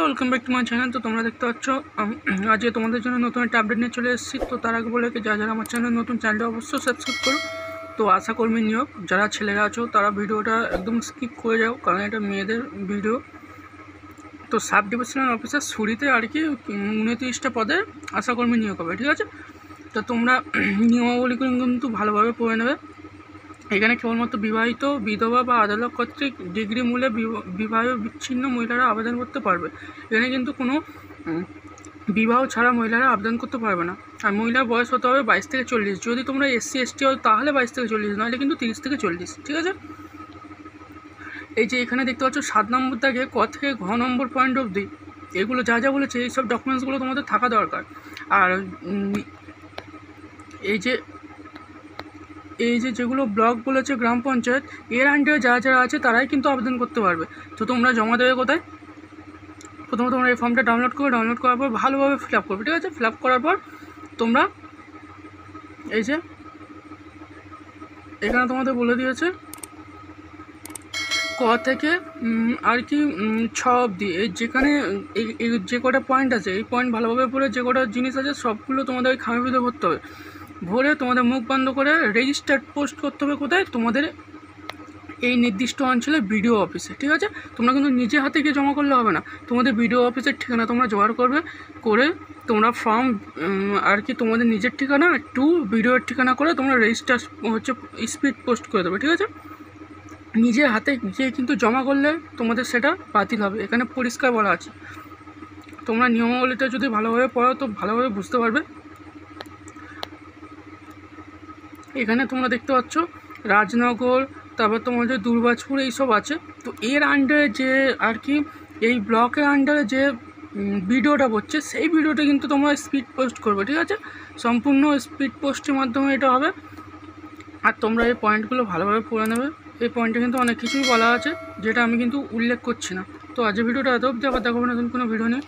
Welcome back to my channel. তো তোমরা দেখতে পাচ্ছ আজকে তোমাদের জন্য নতুন একটা আপডেট নিয়ে চলে এসেছি। তো তার আগে বলে যারা যারা আমার চ্যানেল নতুন, চ্যানেলটা অবশ্যই সাবস্ক্রাইব করো। তো আশাকর্মী নিয়োগ, যারা ছেলেরা আছো তারা ভিডিওটা একদম স্কিপ করে যাও, কারণ এটা মেয়েদের ভিডিও। তো সাব ডিভিশনাল অফিসার সুরিতে আর কি 29টা পদে আশাকর্মী নিয়োগ হবে, ঠিক আছে। তো তোমরা নিয়মাবলীগুলো কিন্তু ভালোভাবে পড়ে নেবে। এখানে কেবলমাত্র বিবাহিত, বিধবা বা আদালত কর্তৃক ডিগ্রি মূলে বিবাহ বিচ্ছিন্ন মহিলারা আবেদন করতে পারবে। এখানে কিন্তু কোনো বিবাহ ছাড়া মহিলারা আবেদন করতে পারবে না। আর মহিলার বয়স হতে হবে 22 থেকে 40। যদি তোমরা SC ST হও তাহলে 22 থেকে 40, নাহলে কিন্তু 30 থেকে 40, ঠিক আছে। এই যে এখানে দেখতে পাচ্ছ 7 নম্বর দাগে ক থেকে ঘ নম্বর পয়েন্ট অবধি এগুলো যা যা বলেছে এইসব ডকুমেন্টসগুলো তোমাদের থাকা দরকার। আর এই যে যেগুলো ব্লক বলেছে গ্রাম পঞ্চায়েত, এর আন্ডারে যারা যারা আছে তারাই কিন্তু আবেদন করতে পারবে। তো তোমরা জমা দেবে কোথায়? প্রথমে তোমরা এই ফর্মটা ডাউনলোড করার পর ভালোভাবে ফিল আপ করবে, ঠিক আছে। ফিল আপ করার পর তোমরা এই যে এখানে তোমাদের বলে দিয়েছে ক থেকে আর কি 6 অবধি, এই যেখানে এই যে কটা পয়েন্ট আছে এই পয়েন্ট ভালোভাবে পড়ে যে কটা জিনিস আছে সবগুলো তোমাদের ওই খামের ভিতরে ভরতে হবে। ভরে তোমাদের মুখ বন্ধ করে রেজিস্টার্ড পোস্ট করতে হবে কোথায়? তোমাদের এই নির্দিষ্ট অঞ্চলে বিডিও অফিসে, ঠিক আছে। তোমরা কিন্তু নিজে হাতে গিয়ে জমা করলে হবে না, তোমাদের বিডিও অফিসের ঠিকানা তোমরা জোগাড় করে তোমরা ফর্ম আর কি তোমাদের নিজের ঠিকানা টু বিডিওর ঠিকানা করে তোমরা রেজিস্টার স্পিড পোস্ট করে দেবে, ঠিক আছে। নিজের হাতে গিয়ে কিন্তু জমা করলে তোমাদের সেটা বাতিল হবে, এখানে পরিষ্কার বলা আছে। তোমরা নিয়মাবলীটা যদি ভালোভাবে পড়ো তো ভালোভাবে বুঝতে পারবে। এখানে তোমরা দেখতে পাচ্ছ রাজনগর, তারপর তোমাদের দুর্গাপুর এইসব আছে। তো এর আন্ডারে যে আর কি এই ব্লকের আন্ডারে যে ভিডিওটা পড়ছে সেই ভিডিওটা কিন্তু তোমরা স্পিড পোস্ট করবে, ঠিক আছে। সম্পূর্ণ স্পিড পোস্টের মাধ্যমে এটা হবে। আর তোমরা এই পয়েন্টগুলো ভালোভাবে পড়ে নেবে। এই পয়েন্টে কিন্তু অনেক কিছুই বলা আছে যেটা আমি কিন্তু উল্লেখ করছি না। তো আজকের ভিডিওটা এত অবধি, আবার দেখাবো নতুন কোনো ভিডিও নিয়ে।